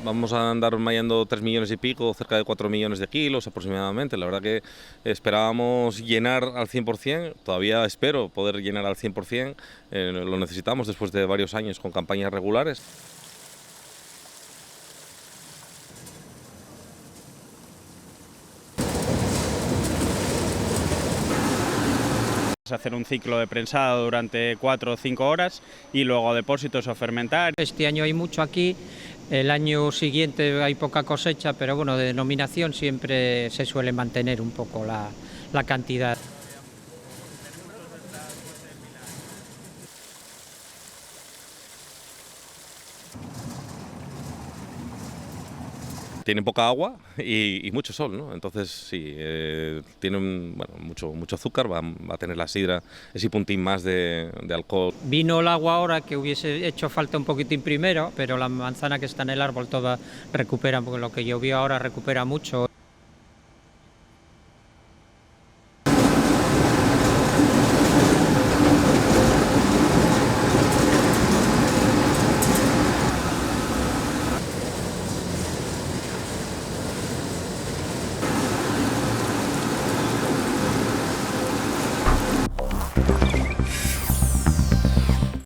vamos a andar mallando 3 millones y pico, cerca de 4 millones de kilos aproximadamente. La verdad que esperábamos llenar al 100%, todavía espero poder llenar al 100%, lo necesitamos después de varios años con campañas regulares. Hacer un ciclo de prensado durante 4 o 5 horas y luego depósitos o fermentar. Este año hay mucho aquí, el año siguiente hay poca cosecha, pero bueno, de denominación siempre se suele mantener un poco la cantidad. Tienen poca agua y mucho sol, ¿no? Entonces sí, tienen mucho azúcar, va a tener la sidra ese puntín más de alcohol. Vino el agua ahora, que hubiese hecho falta un poquitín primero, pero la manzana que está en el árbol toda recupera, porque lo que llovió ahora recupera mucho.